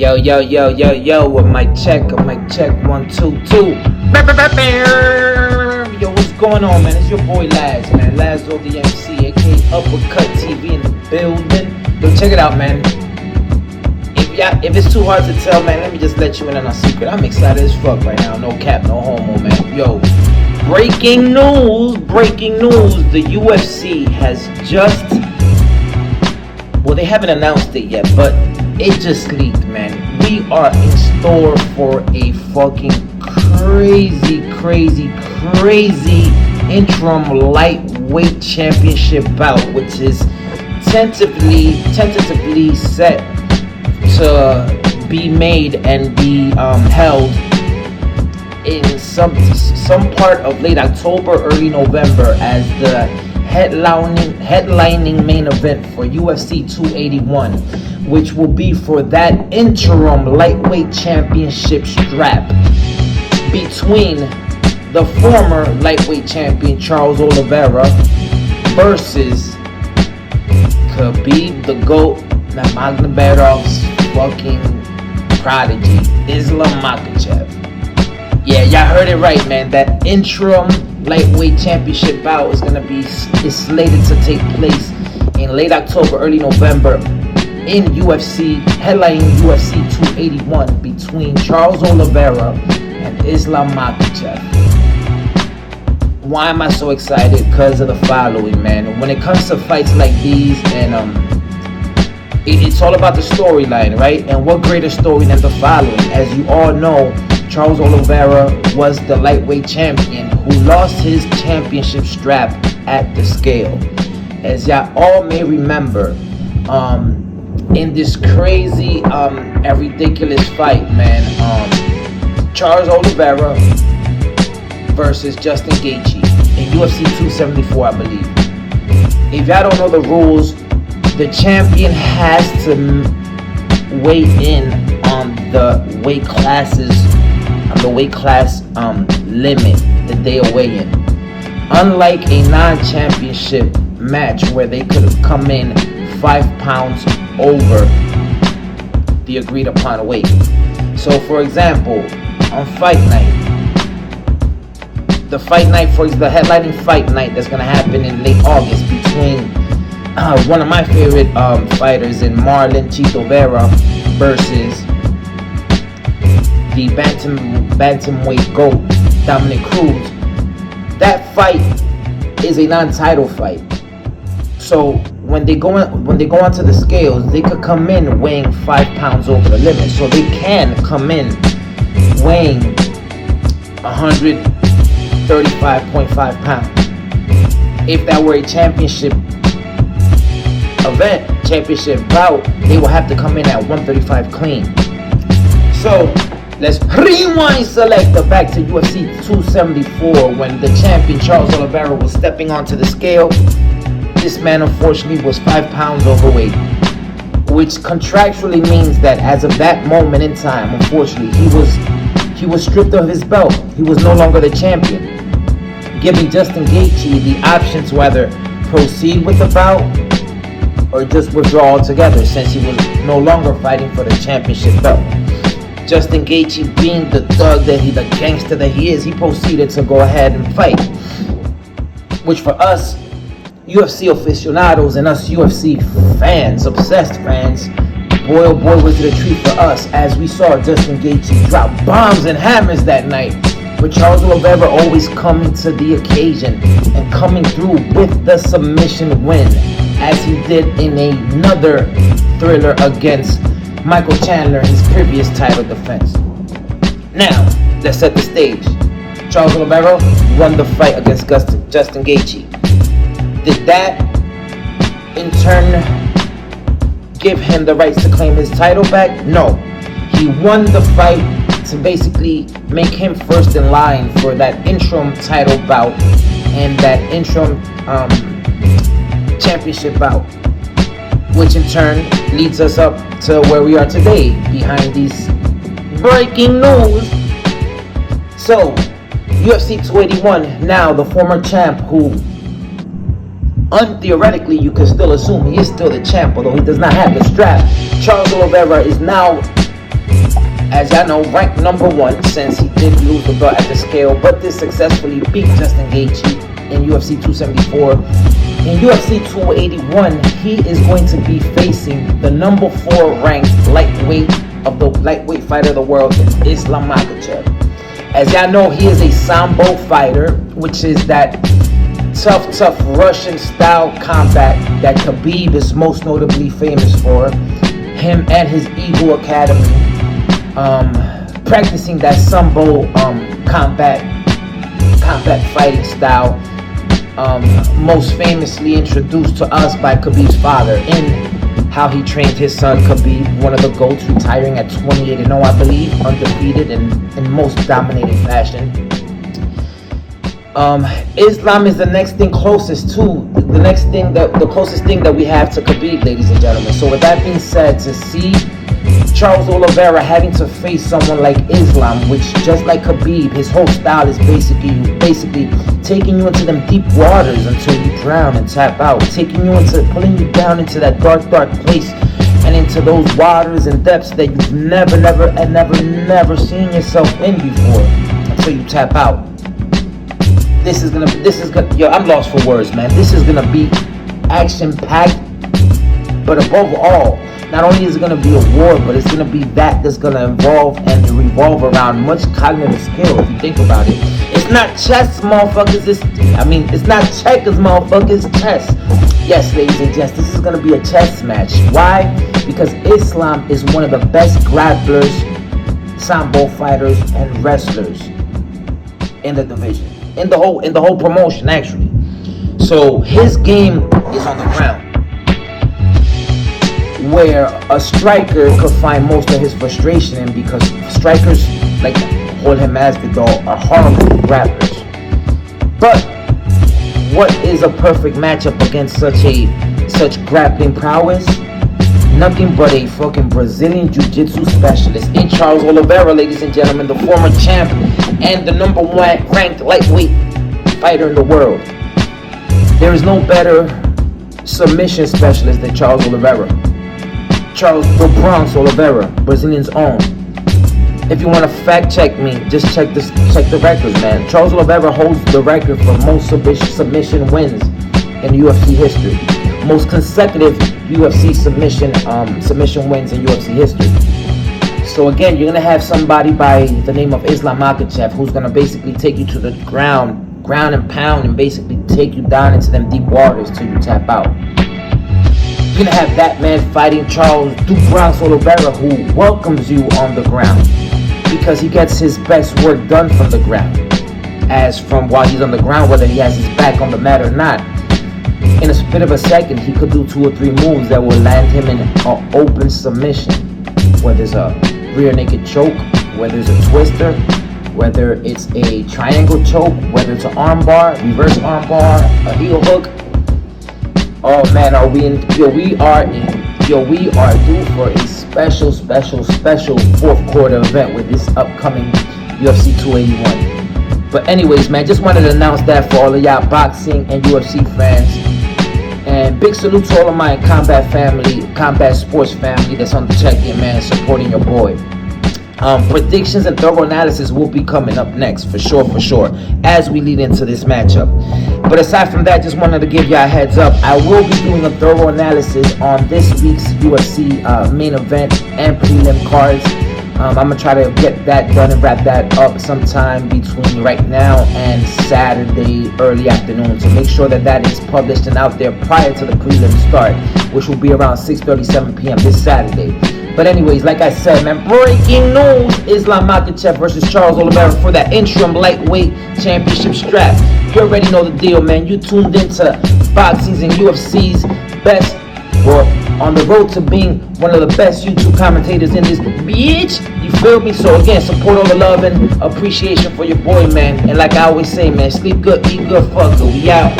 Yo, a mic check, 1, 2, 2. Yo, what's going on, man? It's your boy Laz, man. Laz O the MC, aka Uppercut TV in the building. Yo, check it out, man. If it's too hard to tell, man, let me just let you in on a secret. I'm excited as fuck right now. No cap, no homo, man. Yo, breaking news. The UFC has just... Well, they haven't announced it yet, but it just leaked, man. We are in store for a fucking crazy interim lightweight championship bout, which is tentatively set to be made and be held in some part of late October, early November, as the headlining main event for UFC 281, which will be for that interim lightweight championship strap between the former lightweight champion Charles Oliveira versus Khabib the GOAT, Nurmagomedov's fucking prodigy, Islam Makhachev. Yeah, y'all heard it right, man. That interim lightweight championship bout is slated to take place in late October, early November in headlining UFC 281 between Charles Oliveira and Islam Makhachev. Why am I so excited? Because of the following, man. When it comes to fights like these, and it's all about the storyline, right? And what greater story than the following? As you all know, Charles Oliveira was the lightweight champion who lost his championship strap at the scale. As y'all all may remember, in this crazy and ridiculous fight, man, Charles Oliveira versus Justin Gaethje in UFC 274, I believe. If y'all don't know the rules, the champion has to weigh in on the weight class limit that they are weighing. Unlike a non-championship match where they could have come in 5 pounds over the agreed upon weight. So, for example, on fight night, the headlining fight night that's gonna happen in late August between one of my favorite fighters in Marlon Chito Vera versus the bantamweight GOAT Dominic Cruz. That fight is a non-title fight. So when they go onto the scales, they could come in weighing 5 pounds over the limit. So they can come in weighing 135.5 pounds. If that were a championship bout, they will have to come in at 135 clean. So let's rewind selector back to UFC 274 when the champion Charles Oliveira was stepping onto the scale. This man unfortunately was 5 pounds overweight, which contractually means that as of that moment in time, unfortunately, he was stripped of his belt. He was no longer the champion, giving Justin Gaethje the option to either proceed with the bout or just withdraw altogether, since he was no longer fighting for the championship belt. Justin Gaethje, being the thug the gangster that he is, he proceeded to go ahead and fight, which for us UFC aficionados and us UFC fans, obsessed fans, boy oh boy was it a treat for us, as we saw Justin Gaethje drop bombs and hammers that night, with Charles Oliveira always coming to the occasion and coming through with the submission win, as he did in another thriller against Michael Chandler in his previous title defense. Now, let's set the stage. Charles Oliveira won the fight against Justin Gaethje. Did that, in turn, give him the rights to claim his title back? No. He won the fight to basically make him first in line for that interim title bout and that interim championship bout, which in turn leads us up to where we are today, behind these breaking news. So, UFC 281, now the former champ who theoretically, you can still assume he is still the champ, although he does not have the strap. Charles Oliveira is now as y'all know, ranked number 1 since he did lose the belt at the scale, but did successfully beat Justin Gaethje in UFC 274. In UFC 281, he is going to be facing the number 4 ranked lightweight fighter of the world, Islam Makhachev. As y'all know, he is a Sombo fighter, which is that tough Russian style combat that Khabib is most notably famous for. Him and his Eagle Academy practicing that Sombo combat fighting style, most famously introduced to us by Khabib's father in how he trained his son Khabib, one of the GOATs, retiring at 28-0, I believe, undefeated in most dominating fashion. Islam is the next thing closest to the closest thing that we have to Khabib, ladies and gentlemen. So with that being said, to see Charles Oliveira having to face someone like Islam, which just like Khabib, his whole style is basically taking you into them deep waters until you drown and tap out, pulling you down into that dark place and into those waters and depths that you've never seen yourself in before until you tap out. This is gonna, yo, I'm lost for words, man. This is gonna be action-packed, but above all, not only is it gonna be a war, but it's gonna be that's gonna involve and revolve around much cognitive skill. If you think about it, it's not chess, motherfuckers. It's not checkers, motherfuckers. Chess. Yes, ladies and gents, this is gonna be a chess match. Why? Because Islam is one of the best grapplers, Sambo fighters, and wrestlers in the division. In the whole promotion, actually. So his game is on the ground, where a striker could find most of his frustration in, because strikers like Jorge Masvidal are horrible grapplers. But what is a perfect matchup against such grappling prowess? Nothing but a fucking Brazilian Jiu-Jitsu specialist in Charles Oliveira, ladies and gentlemen, the former champ and the number 1 ranked lightweight fighter in the world. There is no better submission specialist than Charles Oliveira. Charles the Bronx Oliveira, Brazilian's own. If you want to fact check me, just check the records, man. Charles Oliveira holds the record for most submission wins in UFC history. Most consecutive UFC submission wins in UFC history. So again, you're gonna have somebody by the name of Islam Makhachev who's gonna basically take you to the ground and pound, and basically take you down into them deep waters till you tap out. You're gonna have that man fighting Charles the Bronx Oliveira, who welcomes you on the ground because he gets his best work done from the ground, as from while he's on the ground, whether he has his back on the mat or not. In a split of a second, he could do 2 or 3 moves that will land him in an open submission, whether it's a rear naked choke, whether it's a twister, whether it's a triangle choke, whether it's an armbar, reverse armbar, a heel hook. Oh man, we are due for a special 4th quarter event with this upcoming UFC 281. But anyways, man, just wanted to announce that for all of y'all boxing and UFC fans. And big salute to all of my combat sports family that's on the check-in, man, supporting your boy. Predictions and thorough analysis will be coming up next, for sure, as we lead into this matchup. But aside from that, just wanted to give y'all a heads up. I will be doing a thorough analysis on this week's UFC main event and prelim cards. I'm going to try to get that done and wrap that up sometime between right now and Saturday early afternoon, to make sure that is published and out there prior to the prelim start, which will be around 6:37 p.m. this Saturday. But anyways, like I said, man, breaking news: Islam Makhachev versus Charles Oliveira for that interim lightweight championship strap. You already know the deal, man. You tuned into boxing's and UFC's best, well, on the road to being one of the best YouTube commentators in this bitch. You feel me? So again, support all the love and appreciation for your boy, man. And like I always say, man, sleep good, eat good, fuck good. We out.